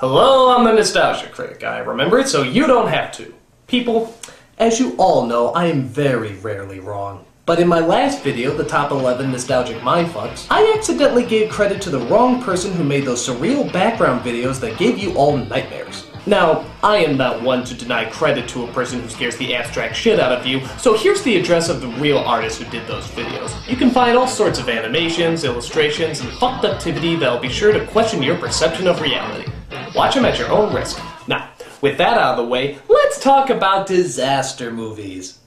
Hello, I'm the Nostalgia Critic. I remember it so you don't have to. People, as you all know, I am very rarely wrong. But in my last video, the top 11 nostalgic mindfucks, I accidentally gave credit to the wrong person who made those surreal background videos that gave you all nightmares. Now, I am not one to deny credit to a person who scares the abstract shit out of you, so here's the address of the real artist who did those videos. You can find all sorts of animations, illustrations, and fucked uptivity that'll be sure to question your perception of reality. Watch them at your own risk. Now, with that out of the way, let's talk about disaster movies.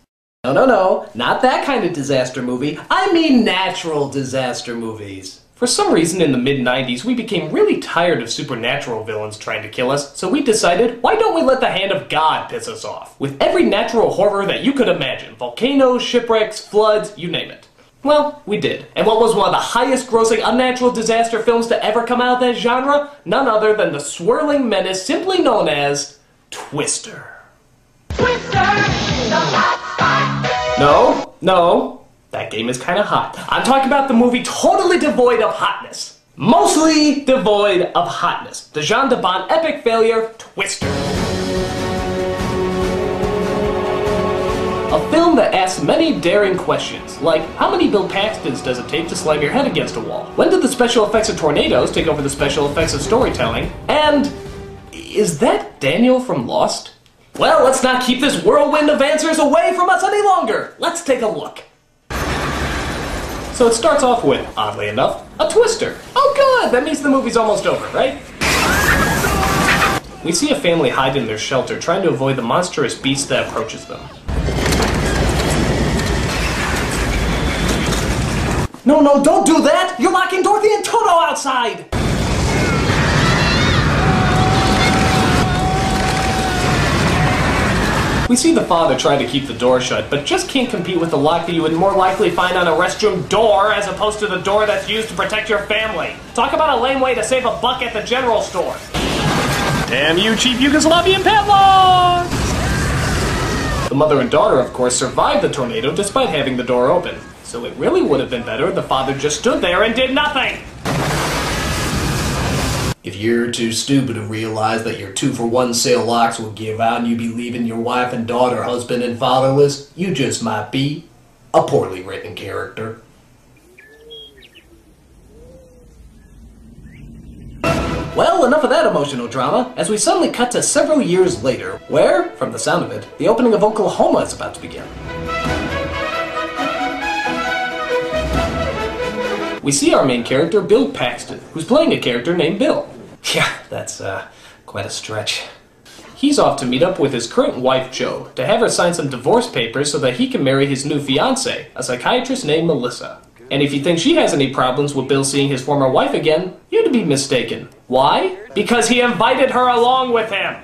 No, not that kind of disaster movie. I mean natural disaster movies. For some reason in the mid-90s, we became really tired of supernatural villains trying to kill us, so we decided, why don't we let the hand of God piss us off? With every natural horror that you could imagine. Volcanoes, shipwrecks, floods, you name it. Well, we did. And what was one of the highest grossing unnatural disaster films to ever come out of that genre? None other than the swirling menace simply known as Twister. Twister, the hot spot. No. That game is kinda hot. I'm talking about the movie totally devoid of hotness. Mostly devoid of hotness. The Jean de Bond epic failure, Twister. A film that asks many daring questions, like how many Bill Paxtons does it take to slam your head against a wall? When did the special effects of tornadoes take over the special effects of storytelling? And is that Daniel from Lost? Well, let's not keep this whirlwind of answers away from us any longer. Let's take a look. So it starts off with, oddly enough, a twister. Oh good, that means the movie's almost over, right? We see a family hide in their shelter, trying to avoid the monstrous beast that approaches them. No, don't do that! You're locking Dorothy and Toto outside! We see the father try to keep the door shut, but just can't compete with the lock that you would more likely find on a restroom door as opposed to the door that's used to protect your family. Talk about a lame way to save a buck at the general store. Damn you cheap Yugoslavian padlocks! The mother and daughter, of course, survived the tornado despite having the door open. So it really would have been better if the father just stood there and did nothing! If you're too stupid to realize that your 2-for-1 sale locks will give out and you'd be leaving your wife and daughter, husband and fatherless, you just might be a poorly written character. Well, enough of that emotional drama, as we suddenly cut to several years later, where, from the sound of it, the opening of Oklahoma is about to begin. We see our main character, Bill Paxton, who's playing a character named Bill. Yeah, that's quite a stretch. He's off to meet up with his current wife, Jo, to have her sign some divorce papers so that he can marry his new fiancée, a psychiatrist named Melissa. And if you think she has any problems with Bill seeing his former wife again, you'd be mistaken. Why? Because he invited her along with him!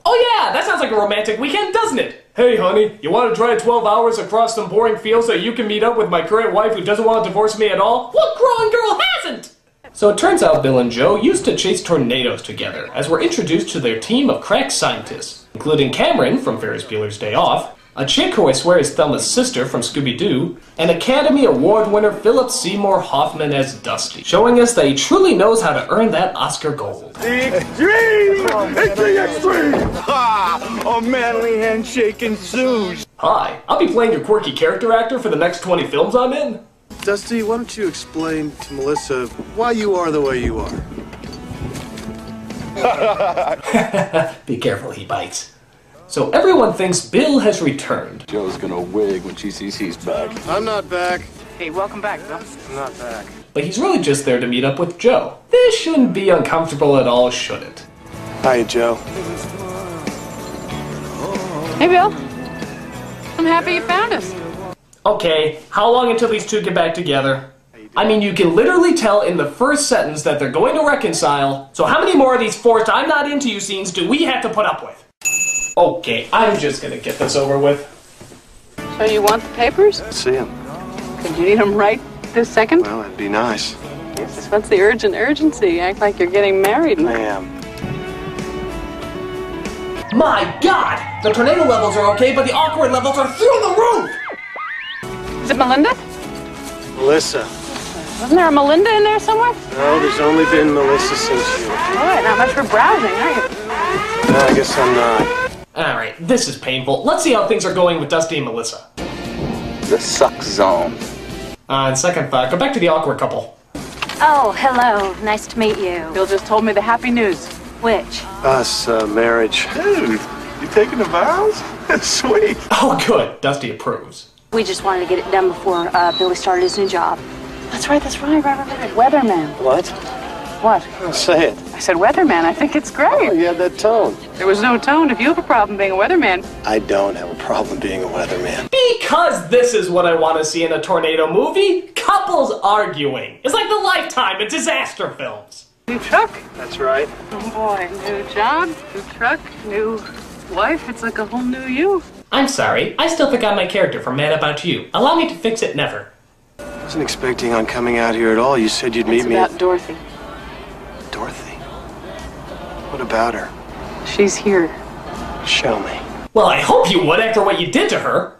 Oh yeah, that sounds like a romantic weekend, doesn't it? Hey honey, you want to drive 12 hours across some boring fields so you can meet up with my current wife who doesn't want to divorce me at all? What grown girl hasn't? So it turns out Bill and Jo used to chase tornadoes together, as we're introduced to their team of crack scientists, including Cameron from Ferris Bueller's Day Off, a chick who I swear is Thelma's sister from Scooby-Doo, and Academy Award winner Philip Seymour Hoffman as Dusty, showing us that he truly knows how to earn that Oscar gold. The extreme! It's the extreme! Ha! A manly handshake ensues. Hi, I'll be playing your quirky character actor for the next 20 films I'm in. Dusty, why don't you explain to Melissa why you are the way you are? Be careful, he bites. So everyone thinks Bill has returned. Joe's gonna wig when she sees he's back. I'm not back. Hey, welcome back, Bill. I'm not back. But he's really just there to meet up with Jo. This shouldn't be uncomfortable at all, should it? Hiya, Joe. Hey, Bill. I'm happy you found us. Okay, how long until these two get back together? I mean, you can literally tell in the first sentence that they're going to reconcile, so how many more of these forced I'm not into you scenes do we have to put up with? Okay, I'm just gonna get this over with. So you want the papers? Let's see him. Could you need them right this second? Well, that'd be nice. Jesus, what's the urgency? You act like you're getting married. I am. My God! The tornado levels are okay, but the awkward levels are through the roof! Is it Melinda? Melissa. Wasn't there a Melinda in there somewhere? No, there's only been Melissa since you. All right, not much for browsing, are you? No, I guess I'm not. Alright, this is painful. Let's see how things are going with Dusty and Melissa. The suck zone. On second thought, go back to the awkward couple. Oh, hello. Nice to meet you. Bill just told me the happy news. Which? Us, marriage. Dude, you taking the vows? Sweet. Oh good, Dusty approves. We just wanted to get it done before Billy started his new job. That's right. Weatherman. What? What? Oh, say it. I said weatherman. I think it's Oh, great. you had that tone. There was no tone. If you have a problem being a weatherman. I don't have a problem being a weatherman. Because this is what I want to see in a tornado movie. Couples arguing. It's like the Lifetime of disaster films. New truck. That's right. Oh boy. New job. New truck. New wife. It's like a whole new you. I'm sorry, I still forgot my character from Mad About You. Allow me to fix it never. I wasn't expecting on coming out here at all. You said you'd meet It's me. about Dorothy. Dorothy? What about her? She's here. Show me. Well, I hope you would after what you did to her.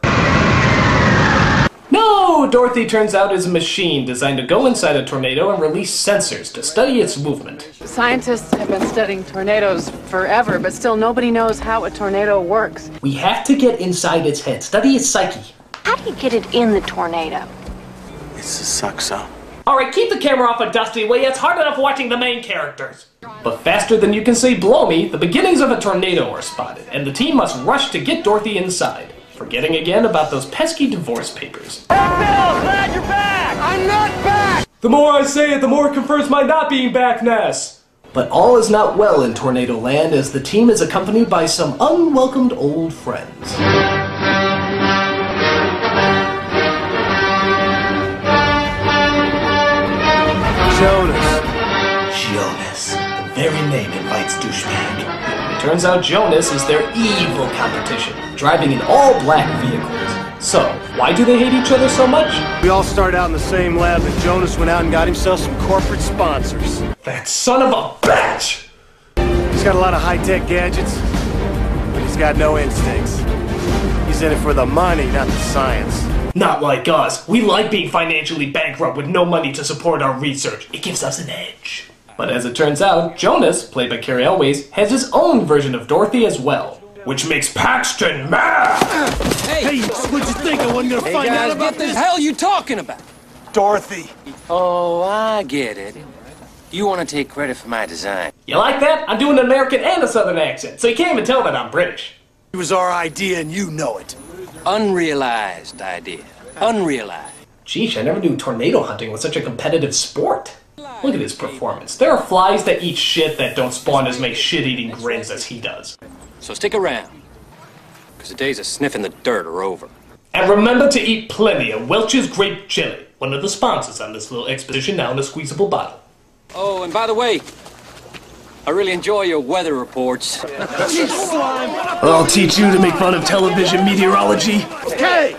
No, Dorothy turns out is a machine designed to go inside a tornado and release sensors to study its movement. Scientists have been studying tornadoes forever, but still nobody knows how a tornado works. We have to get inside its head, study its psyche. How do you get it in the tornado? It's the suck zone. Alright, keep the camera off of Dusty Way, it's hard enough watching the main characters. But faster than you can say blow me, the beginnings of a tornado are spotted, and the team must rush to get Dorothy inside. Forgetting again about those pesky divorce papers. Hey, Bill, glad you're back! I'm not back! The more I say it, the more it confirms my not being backness. But all is not well in Tornado Land as the team is accompanied by some unwelcomed old friends. Jonas. The very name invites douchebag. It turns out Jonas is their evil competition, driving in all black vehicles. So, why do they hate each other so much? We all started out in the same lab, and Jonas went out and got himself some corporate sponsors. That son of a bitch! He's got a lot of high-tech gadgets, but he's got no instincts. He's in it for the money, not the science. Not like us. We like being financially bankrupt with no money to support our research. It gives us an edge. But as it turns out, Jonas, played by Carrie Elways, has his own version of Dorothy as well, which makes Paxton mad! Hey, what'd you think? I wasn't gonna find out about this? What the hell are you talking about? Dorothy. Oh, I get it. You want to take credit for my design. You like that? I'm doing an American and a Southern accent, so you can't even tell that I'm British. It was our idea, and you know it. Unrealized idea. Unrealized. Geesh, I never knew tornado hunting was such a competitive sport. Look at his performance. There are flies that eat shit that don't spawn as many shit-eating grins as he does. So stick around, because the days of sniffing the dirt are over. And remember to eat plenty of Welch's grape chili, one of the sponsors on this little expedition now in a squeezable bottle. Oh, and by the way, I really enjoy your weather reports. I'll teach you to make fun of television meteorology. Okay.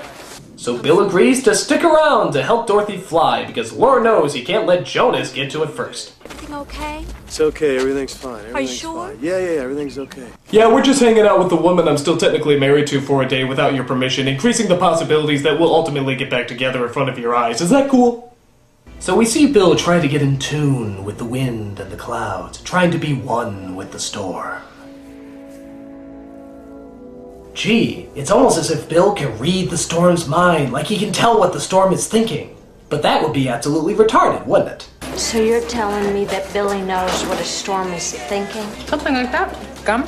So Bill agrees to stick around to help Dorothy fly, because Laura knows he can't let Jonas get to it first. Everything okay? It's okay. Everything's fine. Are you sure? Fine. Yeah, everything's okay. Yeah, we're just hanging out with the woman I'm still technically married to for a day without your permission, increasing the possibilities that we'll ultimately get back together in front of your eyes. Is that cool? So we see Bill trying to get in tune with the wind and the clouds, trying to be one with the storm. Gee, it's almost as if Bill can read the storm's mind, like he can tell what the storm is thinking. But that would be absolutely retarded, wouldn't it? So you're telling me that Billy knows what a storm is thinking? Something like that. Come.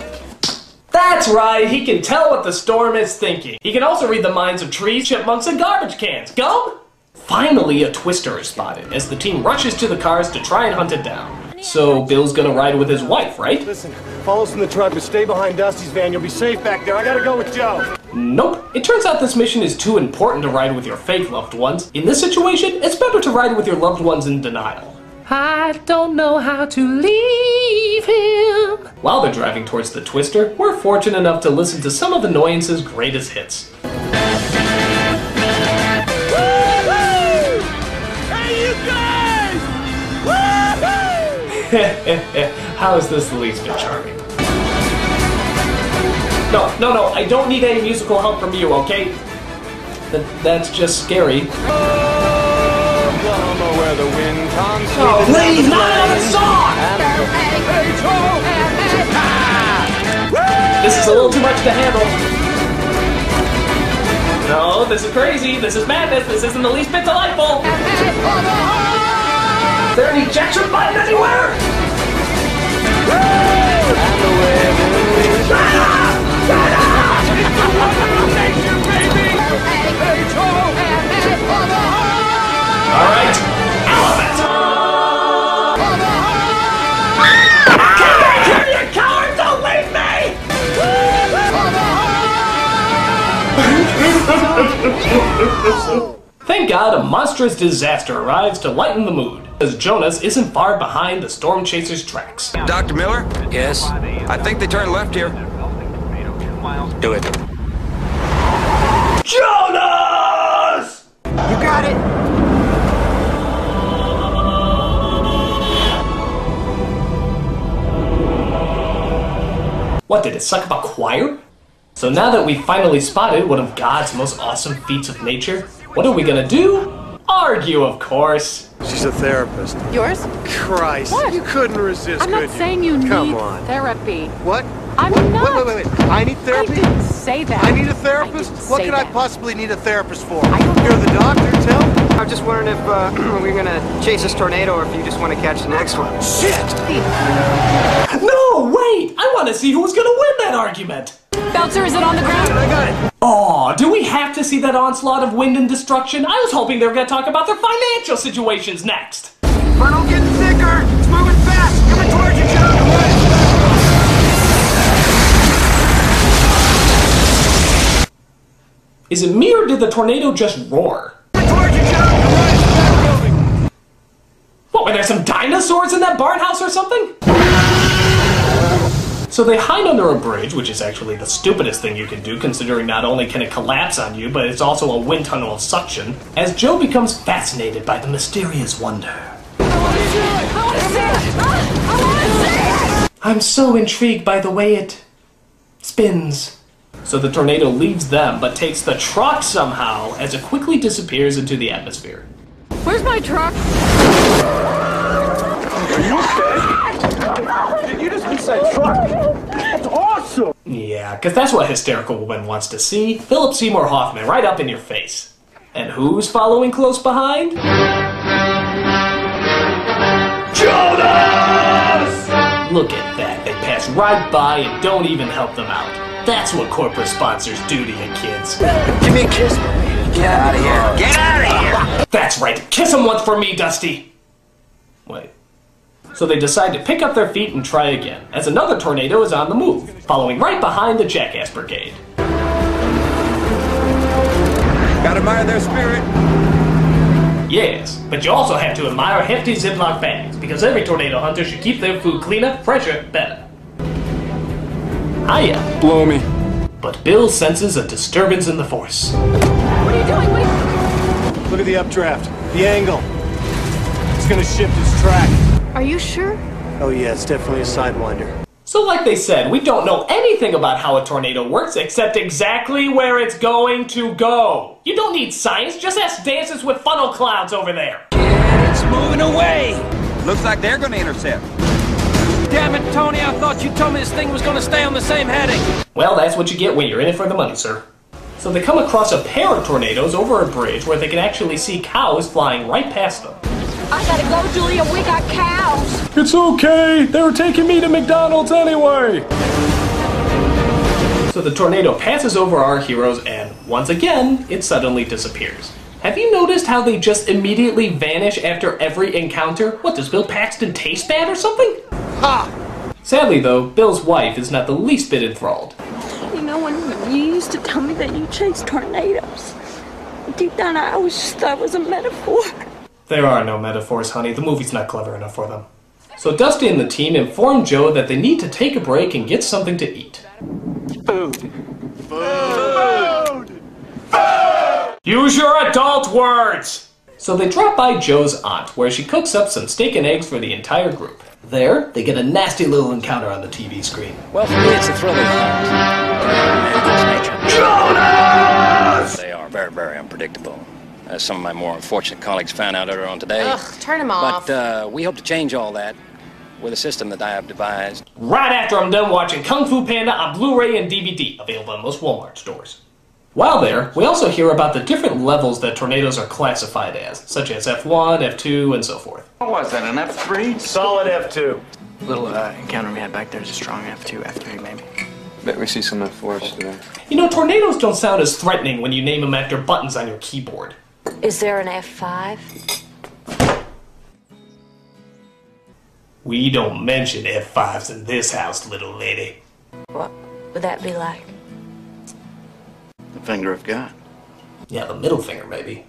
That's right, he can tell what the storm is thinking. He can also read the minds of trees, chipmunks, and garbage cans. Gum? Finally, a twister is spotted as the team rushes to the cars to try and hunt it down. So Bill's gonna ride with his wife, right? Listen, follow us in the truck, but stay behind Dusty's van. You'll be safe back there. I gotta go with Joe. Nope. It turns out this mission is too important to ride with your fake loved ones. In this situation, it's better to ride with your loved ones in denial. I don't know how to leave him. While they're driving towards the twister, we're fortunate enough to listen to some of Annoyance's greatest hits. How is this the least bit charming? No, I don't need any musical help from you, okay? That's just scary. Oklahoma, where the wind comes. Oh, please, not another song! This is a little too much to handle. No, this is crazy. This is madness. This isn't the least bit delightful. Is there an ejection button anywhere? Alright, elephant! Come back here, you coward! Don't leave me! Thank God a monstrous disaster arrives to lighten the mood, as Jonas isn't far behind the storm chaser's tracks. Dr. Miller? Yes? I think they turned left here. Do it. Jonas! You got it! What, did it suck up a choir? So now that we've finally spotted one of God's most awesome feats of nature, what are we gonna do? Argue, of course. She's a therapist. Yours? Christ, What? you couldn't resist, I'm could not you? saying you Come need on. therapy. What? I'm What? not. Wait. I need therapy? I didn't say that. I need a therapist? I didn't What say could I that. possibly need a therapist for? I don't know. You're the doctor, tell me. I was just wondering if we're gonna chase this tornado or if you just want to catch the next one. Shit! No, wait! I want to see who's gonna win that argument! Belzer, is it on the ground? I got it. Aw, do we have to see that onslaught of wind and destruction? I was hoping they were gonna talk about their financial situations next! Funnel getting thicker! It's moving fast! Coming towards you, John! Is it me or did the tornado just roar? Coming towards you, John! What, were there some dinosaurs in that barn house or something? So they hide under a bridge, which is actually the stupidest thing you can do, considering not only can it collapse on you, but it's also a wind tunnel of suction, as Joe becomes fascinated by the mysterious wonder. I'm so intrigued by the way it spins. So the tornado leaves them, but takes the truck somehow, as it quickly disappears into the atmosphere. Where's my truck? Are you okay? Did you just say truck? That's awesome! Yeah, because that's what Hysterical Woman wants to see. Philip Seymour Hoffman right up in your face. And who's following close behind? Jonas! Look at that. They pass right by and don't even help them out. That's what corporate sponsors do to you kids. Give me a kiss, man. Get out of here! Get out of here! That's right. Kiss him once for me, Dusty. Wait. So they decide to pick up their feet and try again, as another tornado is on the move, following right behind the Jackass Brigade. Gotta admire their spirit. Yes, but you also have to admire hefty Ziploc bags, because every tornado hunter should keep their food cleaner, fresher, better. Hiya. Blow me. But Bill senses a disturbance in the force. What are you doing? Look at the updraft. The angle. It's gonna shift its track. Are you sure? Oh yeah, it's definitely a sidewinder. So like they said, we don't know anything about how a tornado works except exactly where it's going to go. You don't need science, just ask Dances with Funnel Clouds over there. It's moving away! Looks like they're gonna intercept. Damn it, Tony, I thought you told me this thing was gonna stay on the same heading. Well, that's what you get when you're in it for the money, sir. So they come across a pair of tornadoes over a bridge where they can actually see cows flying right past them. I gotta go, Julia. We got cows. It's okay. They were taking me to McDonald's anyway. So the tornado passes over our heroes and, once again, it suddenly disappears. Have you noticed how they just immediately vanish after every encounter? What, does Bill Paxton taste bad or something? Ha! Sadly though, Bill's wife is not the least bit enthralled. You know, when you used to tell me that you chased tornadoes, deep down I always just thought it was a metaphor. There are no metaphors, honey. The movie's not clever enough for them. So Dusty and the team inform Joe that they need to take a break and get something to eat. Food. Use your adult words! So they drop by Joe's aunt, where she cooks up some steak and eggs for the entire group. There, they get a nasty little encounter on the TV screen. Well, for me, it's a thrilling fact. Man against nature. Jonas! They are very, very unpredictable. as some of my more unfortunate colleagues found out earlier on today. Ugh, turn him off. But we hope to change all that with a system that I have devised. Right after I'm done watching Kung Fu Panda on Blu-ray and DVD, available in most Walmart stores. While there, we also hear about the different levels that tornadoes are classified as, such as F1, F2, and so forth. What was that, an F3? Solid F2. Little encounter we had back there is a strong F2, F3 maybe. Bet we see some F4s today. You know, tornadoes don't sound as threatening when you name them after buttons on your keyboard. Is there an F5? We don't mention F5s in this house, little lady. What would that be like? The finger of God. Yeah, the middle finger, maybe.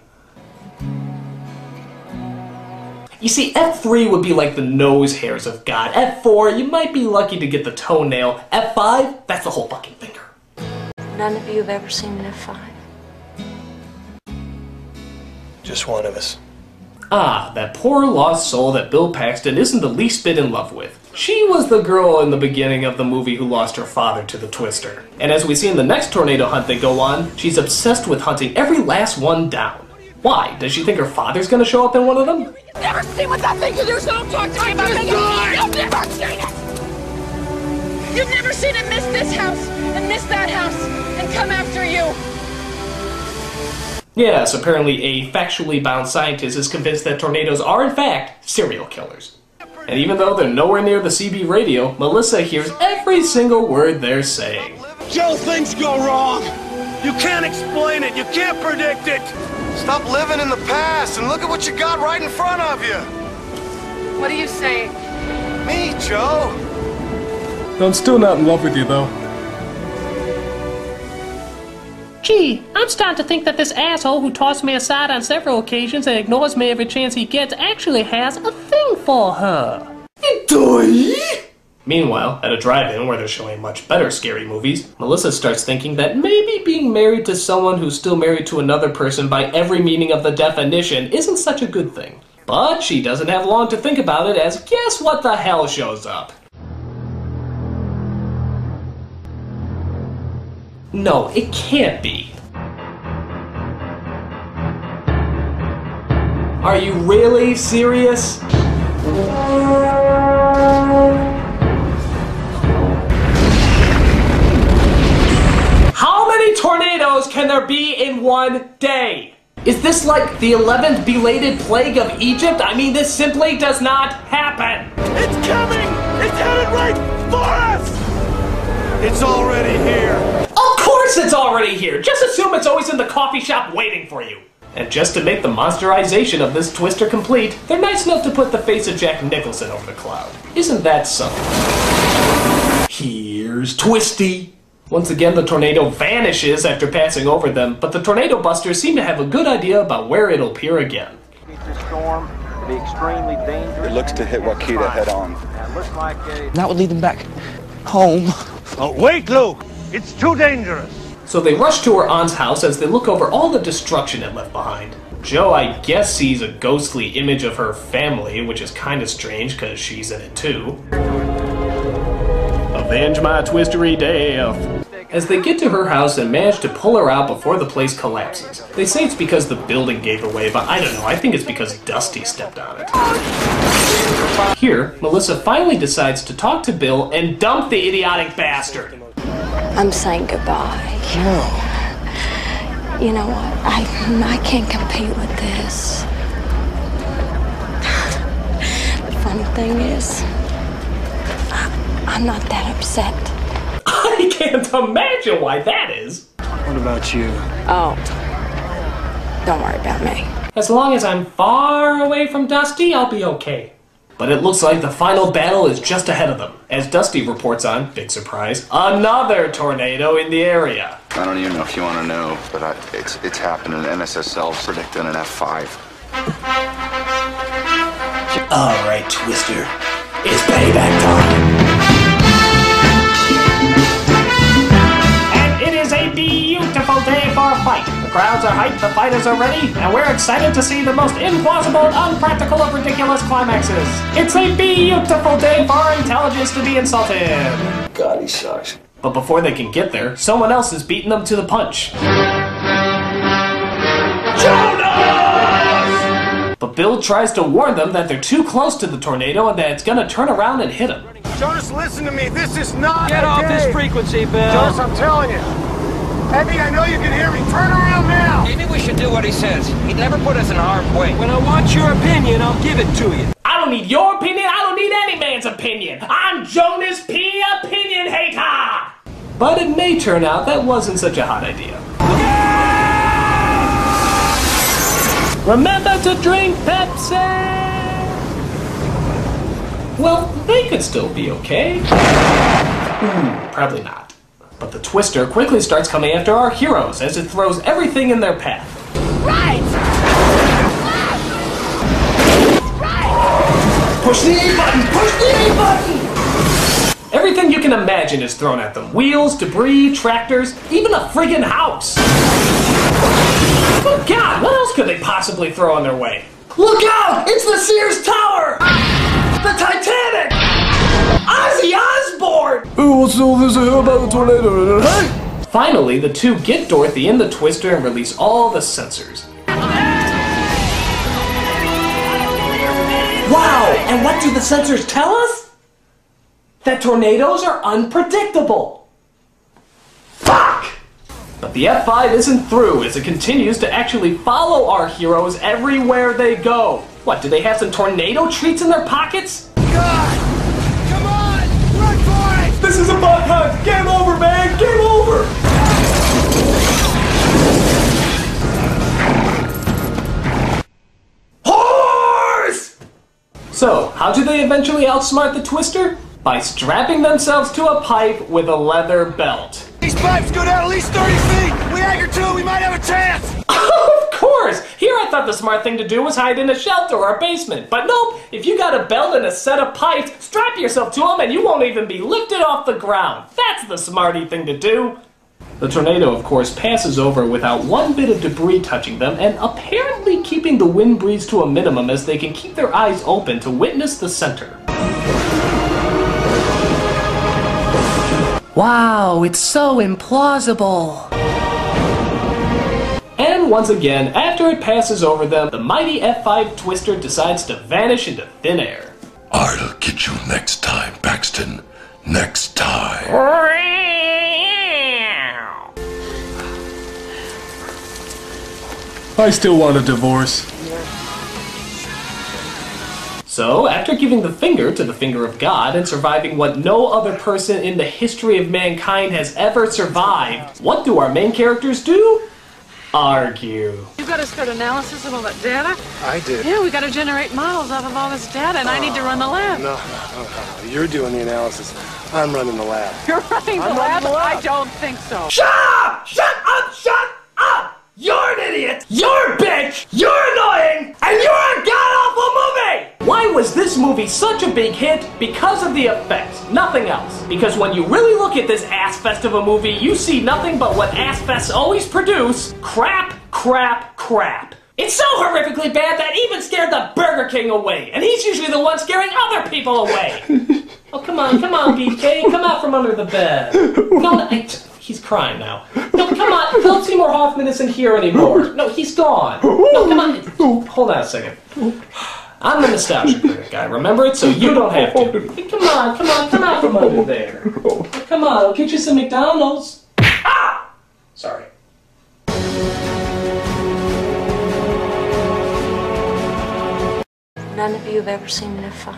You see, F3 would be like the nose hairs of God. F4, you might be lucky to get the toenail. F5, that's the whole fucking finger. None of you have ever seen an F5? Just one of us. Ah, that poor lost soul that Bill Paxton isn't the least bit in love with. She was the girl in the beginning of the movie who lost her father to the Twister. And as we see in the next tornado hunt they go on, she's obsessed with hunting every last one down. Why? Does she think her father's gonna show up in one of them? You've never seen what that thing is, so don't talk to me about it. You've never seen it! You've never seen it miss this house, and miss that house, and come after you! Yes, apparently a factually bound scientist is convinced that tornadoes are in fact serial killers. And even though they're nowhere near the CB radio, Melissa hears every single word they're saying. Joe, things go wrong. You can't explain it. You can't predict it. Stop living in the past and look at what you got right in front of you. What are you saying? Me, Joe. I'm still not in love with you, though. Gee, I'm starting to think that this asshole who tossed me aside on several occasions and ignores me every chance he gets actually has a thing for her. Meanwhile, at a drive-in where they're showing much better scary movies, Melissa starts thinking that maybe being married to someone who's still married to another person by every meaning of the definition isn't such a good thing. But she doesn't have long to think about it, as guess what the hell shows up? No, it can't be. Are you really serious? How many tornadoes can there be in one day? Is this like the 11th belated plague of Egypt? I mean, this simply does not happen. It's coming! It's headed right for us! It's already here. Of course it's already here! Just assume it's always in the coffee shop waiting for you. And just to make the monsterization of this Twister complete, they're nice enough to put the face of Jack Nicholson over the cloud. Isn't that something? Here's Twisty. Once again, the tornado vanishes after passing over them, but the tornado busters seem to have a good idea about where it'll appear again. Storm to be extremely dangerous. It looks to hit Wakita head on. Looks like That would lead them back home. Oh, wait, Luke! It's too dangerous! So they rush to her aunt's house as they look over all the destruction it left behind. Joe, I guess, sees a ghostly image of her family, which is kind of strange because she's in it too. Avenge my twistery death. As they get to her house and manage to pull her out before the place collapses. They say it's because the building gave away, but I don't know, I think it's because Dusty stepped on it. Here, Melissa finally decides to talk to Bill and dump the idiotic bastard. I'm saying goodbye. No. You know what? I can't compete with this. The funny thing is, I'm not that upset. I can't imagine why that is. What about you? Oh, don't worry about me. As long as I'm far away from Dusty, I'll be okay. But it looks like the final battle is just ahead of them. As Dusty reports on, big surprise, another tornado in the area. I don't even know if you want to know, but it's happening. NSSL predicting an F5. All right, Twister. It's payback time. And it is a beautiful day for a fight. The crowds are hyped, the fighters are ready, and we're excited to see the most implausible, unpractical, and ridiculous climaxes. It's a beautiful day for our intelligence to be insulted. God, he sucks. But before they can get there, someone else is beating them to the punch. Jonah! But Bill tries to warn them that they're too close to the tornado and that it's gonna turn around and hit them. Jonas, listen to me. This is not Get off this frequency, Bill. Jonas, I'm telling you. Eddie, I know you can hear me. Turn around now. Maybe we should do what he says. He'd never put us in harm's way. When I want your opinion, I'll give it to you. I don't need your opinion, I don't need any man's opinion. I'm Jonas P. Opinion Hater! But it may turn out that wasn't such a hot idea. Remember to drink Pepsi! Well, they could still be okay. Probably not. But the Twister quickly starts coming after our heroes as it throws everything in their path. Right! Push the A button! Push the A button! Everything you can imagine is thrown at them. Wheels, debris, tractors, even a friggin' house. Oh God, what else could they possibly throw in their way? Look out! It's the Sears Tower! The Titanic! Ozzy Osbourne! What's all this about the tornado? Hey! Finally, the two get Dorothy in the Twister and release all the sensors. Wow! And what do the sensors tell us? That tornadoes are unpredictable. Fuck! But the F5 isn't through as it continues to actually follow our heroes everywhere they go. What, do they have some tornado treats in their pockets? God! Come on! Run for it! This is a bug hunt! Game over, man! Game over! Horse! So, how do they eventually outsmart the Twister? By strapping themselves to a pipe with a leather belt. These pipes go down at least 30 feet! We anchor to, we might have a chance! Of course! Here I thought the smart thing to do was hide in a shelter or a basement. But nope, if you got a belt and a set of pipes, strap yourself to them and you won't even be lifted off the ground. That's the smarty thing to do. The tornado, of course, passes over without one bit of debris touching them and apparently keeping the wind breeze to a minimum as they can keep their eyes open to witness the center. Wow, it's so implausible. And once again, after it passes over them, the mighty F5 Twister decides to vanish into thin air. I'll get you next time, Paxton. Next time. I still want a divorce. So, after giving the finger to the finger of God and surviving what no other person in the history of mankind has ever survived, what do our main characters do? Argue. You got to start analysis of all that data? I did. Yeah, we got to generate models out of all this data, and I need to run the lab. No. You're doing the analysis. I'm running the lab. You're running the lab? I don't think so. Shut up! Shut up! Shut up! You're an idiot! You're a bitch! You're annoying! And you're a god-awful movie! Why was this movie such a big hit? Because of the effects, nothing else. Because when you really look at this ass-fest of a movie, you see nothing but what ass-fests always produce: crap, crap, crap. It's so horrifically bad that even scared the Burger King away, and he's usually the one scaring other people away. Oh, come on, BK, come out from under the bed. No, he's crying now. No, come on, Philip Seymour Hoffman isn't here anymore. No, he's gone. No, come on. Hold on a second. I'm the nostalgia critic guy, remember it? So you don't have to. Hey, come on, come out from under there. Come on, I'll get you some McDonald's. Ah! Sorry. None of you have ever seen an F5?